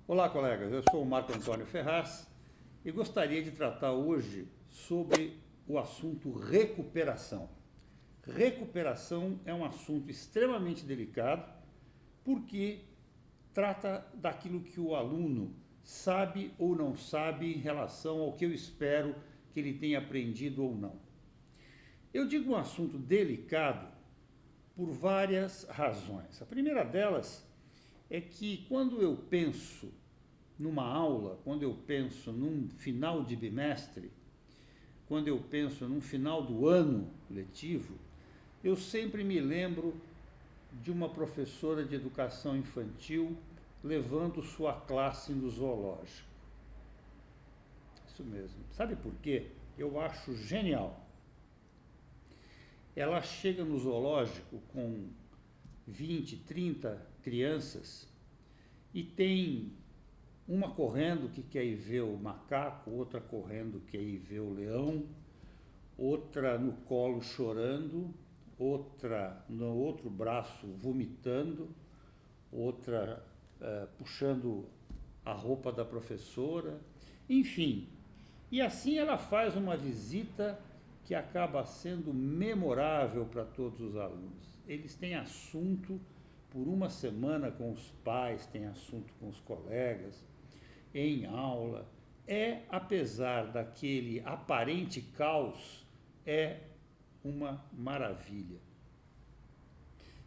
Olá, colegas, eu sou o Marco Antônio Ferraz e gostaria de tratar hoje sobre o assunto recuperação. Recuperação é um assunto extremamente delicado porque trata daquilo que o aluno sabe ou não sabe em relação ao que eu espero que ele tenha aprendido ou não. Eu digo um assunto delicado por várias razões. A primeira delas é que quando eu penso numa aula, quando eu penso num final de bimestre, quando eu penso num final do ano letivo, eu sempre me lembro de uma professora de educação infantil levando sua classe no zoológico. Isso mesmo. Sabe por quê? Eu acho genial. Ela chega no zoológico com 20, 30 crianças e tem uma correndo que quer ir ver o macaco, outra correndo que quer ir ver o leão, outra no colo chorando, outra no outro braço vomitando, outra puxando a roupa da professora, enfim. E assim ela faz uma visita que acaba sendo memorável para todos os alunos. Eles têm assunto por uma semana com os pais, têm assunto com os colegas, em aula. Apesar daquele aparente caos, é uma maravilha.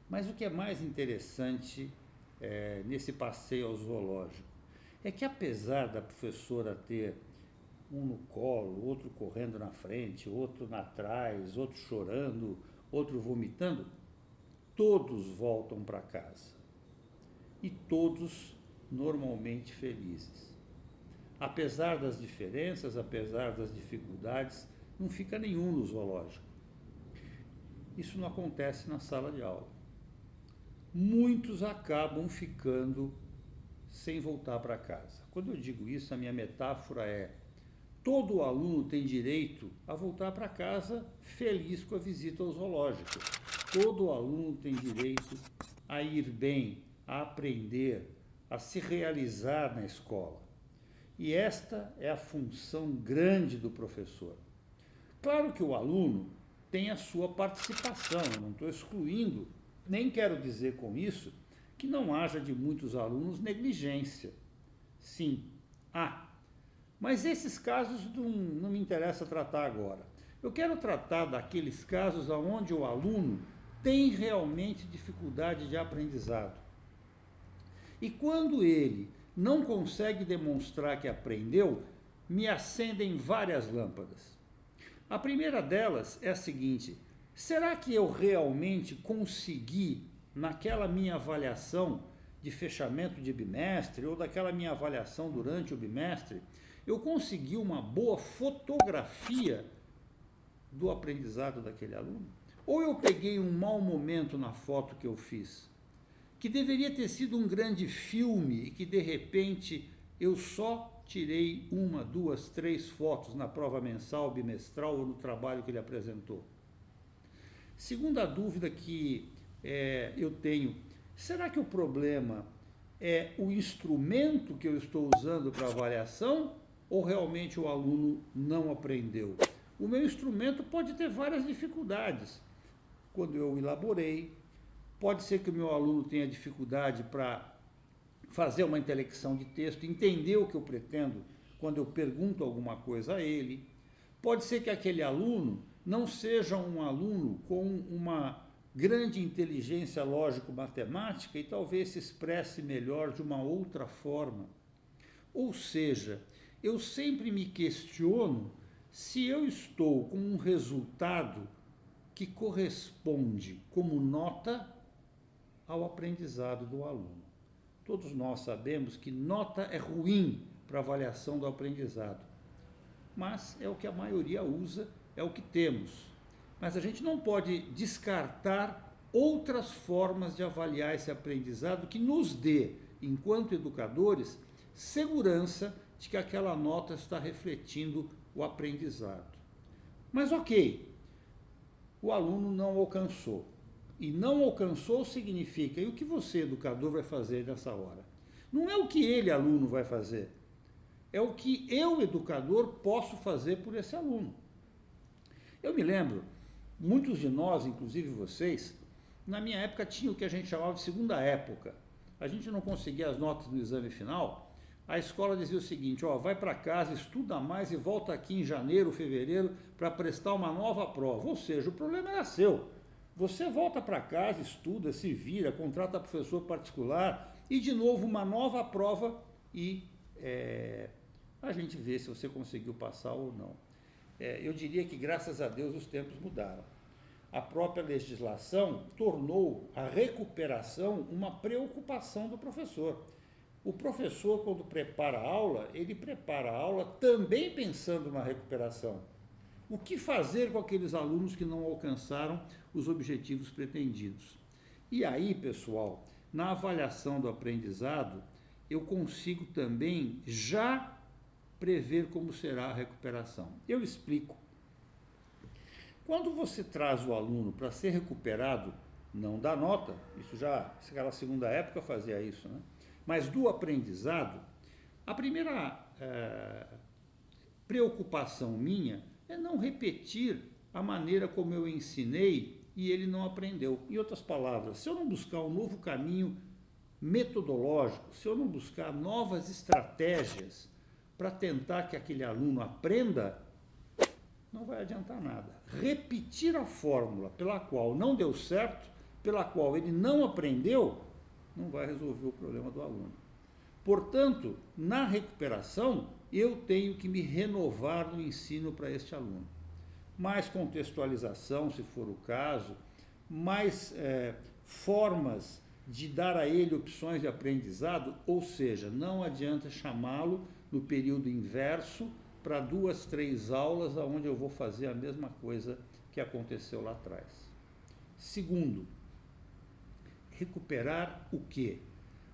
Mas o que é mais interessante nesse passeio ao zoológico é que, apesar da professora ter um no colo, outro correndo na frente, outro atrás, outro chorando, outro vomitando, todos voltam para casa e todos normalmente felizes. Apesar das diferenças, apesar das dificuldades, não fica nenhum no zoológico. Isso não acontece na sala de aula. Muitos acabam ficando sem voltar para casa. Quando eu digo isso, a minha metáfora é: todo aluno tem direito a voltar para casa feliz com a visita ao zoológico. Todo aluno tem direito a ir bem, a aprender, a se realizar na escola. E esta é a função grande do professor. Claro que o aluno tem a sua participação, eu não estou excluindo, nem quero dizer com isso que não haja de muitos alunos negligência. Sim, há. Mas esses casos não me interessa tratar agora. Eu quero tratar daqueles casos onde o aluno tem realmente dificuldade de aprendizado. E quando ele não consegue demonstrar que aprendeu, me acendem várias lâmpadas. A primeira delas é a seguinte: será que eu realmente consegui, naquela minha avaliação de fechamento de bimestre ou daquela minha avaliação durante o bimestre, eu consegui uma boa fotografia do aprendizado daquele aluno? Ou eu peguei um mau momento na foto que eu fiz, que deveria ter sido um grande filme e que, de repente, eu só tirei 1, 2, 3 fotos na prova mensal, bimestral ou no trabalho que ele apresentou? Segunda dúvida que eu tenho: será que o problema é o instrumento que eu estou usando para avaliação ou realmente o aluno não aprendeu? O meu instrumento pode ter várias dificuldades. Quando eu elaborei, pode ser que o meu aluno tenha dificuldade para fazer uma intelecção de texto, entender o que eu pretendo quando eu pergunto alguma coisa a ele. Pode ser que aquele aluno não seja um aluno com uma grande inteligência lógico-matemática e talvez se expresse melhor de uma outra forma. Ou seja, eu sempre me questiono se eu estou com um resultado que corresponde como nota ao aprendizado do aluno. Todos nós sabemos que nota é ruim para avaliação do aprendizado, mas é o que a maioria usa, é o que temos. Mas a gente não pode descartar outras formas de avaliar esse aprendizado que nos dê, enquanto educadores, segurança de que aquela nota está refletindo o aprendizado. Mas ok, o aluno não alcançou. E não alcançou significa, e o que você, educador, vai fazer nessa hora? Não é o que ele, aluno, vai fazer. É o que eu, educador, posso fazer por esse aluno. Eu me lembro, muitos de nós, inclusive vocês, na minha época tinha o que a gente chamava de segunda época. A gente não conseguia as notas do exame final, a escola dizia o seguinte, ó, vai para casa, estuda mais e volta aqui em janeiro, fevereiro, para prestar uma nova prova. Ou seja, o problema era seu. Você volta para casa, estuda, se vira, contrata professor particular e, de novo, uma nova prova e a gente vê se você conseguiu passar ou não. Eu diria que, graças a Deus, os tempos mudaram. A própria legislação tornou a recuperação uma preocupação do professor. O professor, quando prepara a aula, ele prepara a aula também pensando na recuperação. O que fazer com aqueles alunos que não alcançaram os objetivos pretendidos? E aí, pessoal, na avaliação do aprendizado, eu consigo também já prever como será a recuperação. Eu explico. Quando você traz o aluno para ser recuperado, não da nota, isso já, aquela segunda época fazia isso, né? Mas do aprendizado, a primeira preocupação minha é não repetir a maneira como eu ensinei e ele não aprendeu. Em outras palavras, se eu não buscar um novo caminho metodológico, se eu não buscar novas estratégias para tentar que aquele aluno aprenda, não vai adiantar nada. Repetir a fórmula pela qual não deu certo, pela qual ele não aprendeu, não vai resolver o problema do aluno. Portanto, na recuperação, eu tenho que me renovar no ensino para este aluno. Mais contextualização, se for o caso, mais formas de dar a ele opções de aprendizado, ou seja, não adianta chamá-lo no período inverso para 2, 3 aulas onde eu vou fazer a mesma coisa que aconteceu lá atrás. Segundo, recuperar o quê?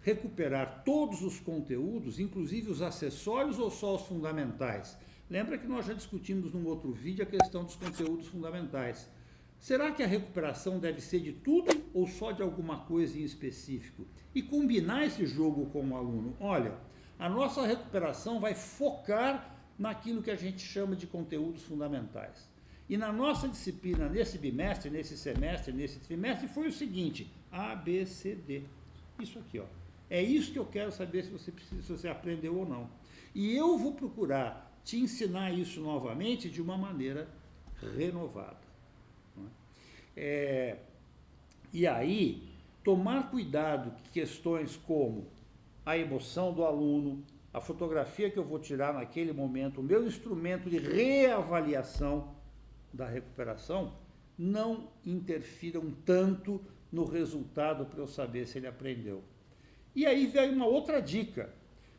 Recuperar todos os conteúdos, inclusive os acessórios ou só os fundamentais? Lembra que nós já discutimos num outro vídeo a questão dos conteúdos fundamentais. Será que a recuperação deve ser de tudo ou só de alguma coisa em específico? E combinar esse jogo com o aluno. Olha, a nossa recuperação vai focar naquilo que a gente chama de conteúdos fundamentais. E na nossa disciplina, nesse bimestre, nesse semestre, nesse trimestre, foi o seguinte, A, B, C, D. Isso aqui, ó. É isso que eu quero saber se você aprendeu ou não. E eu vou procurar te ensinar isso novamente de uma maneira renovada. E aí, tomar cuidado com questões como a emoção do aluno, a fotografia que eu vou tirar naquele momento, o meu instrumento de reavaliação da recuperação, não interfiram tanto no resultado para eu saber se ele aprendeu. E aí vem uma outra dica.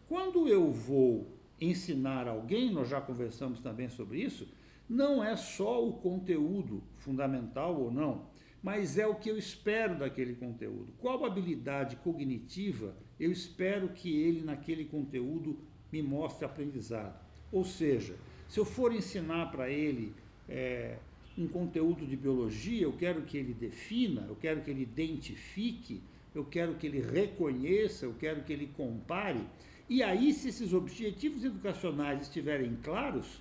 Quando eu vou ensinar alguém, nós já conversamos também sobre isso, não é só o conteúdo fundamental ou não, mas é o que eu espero daquele conteúdo. Qual habilidade cognitiva eu espero que ele, naquele conteúdo, me mostre aprendizado? Ou seja, se eu for ensinar para ele um conteúdo de biologia, eu quero que ele defina, eu quero que ele identifique, eu quero que ele reconheça, eu quero que ele compare. E aí, se esses objetivos educacionais estiverem claros,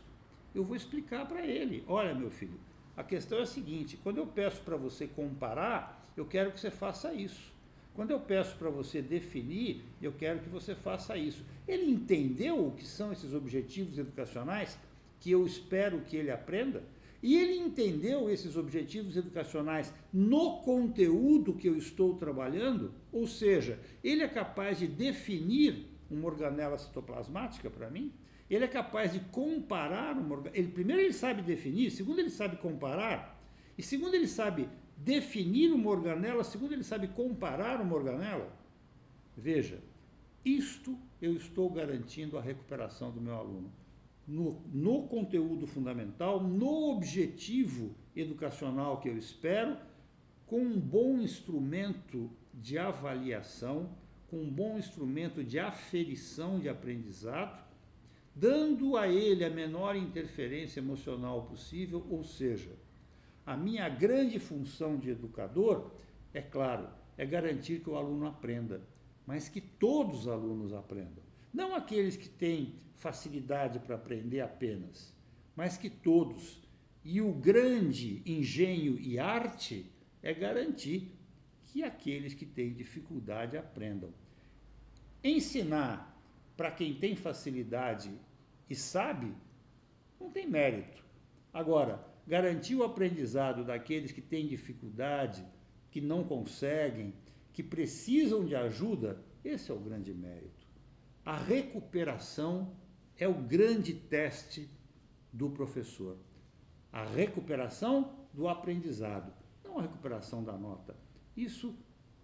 eu vou explicar para ele. Olha, meu filho, a questão é a seguinte, quando eu peço para você comparar, eu quero que você faça isso. Quando eu peço para você definir, eu quero que você faça isso. Ele entendeu o que são esses objetivos educacionais que eu espero que ele aprenda? E ele entendeu esses objetivos educacionais no conteúdo que eu estou trabalhando? Ou seja, ele é capaz de definir uma organela citoplasmática para mim? Ele é capaz de comparar uma organela? Primeiro ele sabe definir, segundo ele sabe comparar, e segundo ele sabe definir uma organela, segundo ele sabe comparar uma organela. Veja, isto eu estou garantindo a recuperação do meu aluno. No conteúdo fundamental, no objetivo educacional que eu espero, com um bom instrumento de avaliação, com um bom instrumento de aferição de aprendizado, dando a ele a menor interferência emocional possível, ou seja, a minha grande função de educador, é claro, é garantir que o aluno aprenda, mas que todos os alunos aprendam. Não aqueles que têm facilidade para aprender apenas, mas que todos. E o grande engenho e arte é garantir que aqueles que têm dificuldade aprendam. Ensinar para quem tem facilidade e sabe, não tem mérito. Agora, garantir o aprendizado daqueles que têm dificuldade, que não conseguem, que precisam de ajuda, esse é o grande mérito. A recuperação é o grande teste do professor. A recuperação do aprendizado, não a recuperação da nota. Isso,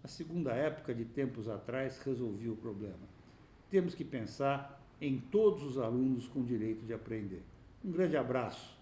a segunda época de tempos atrás, resolvia o problema. Temos que pensar em todos os alunos com direito de aprender. Um grande abraço.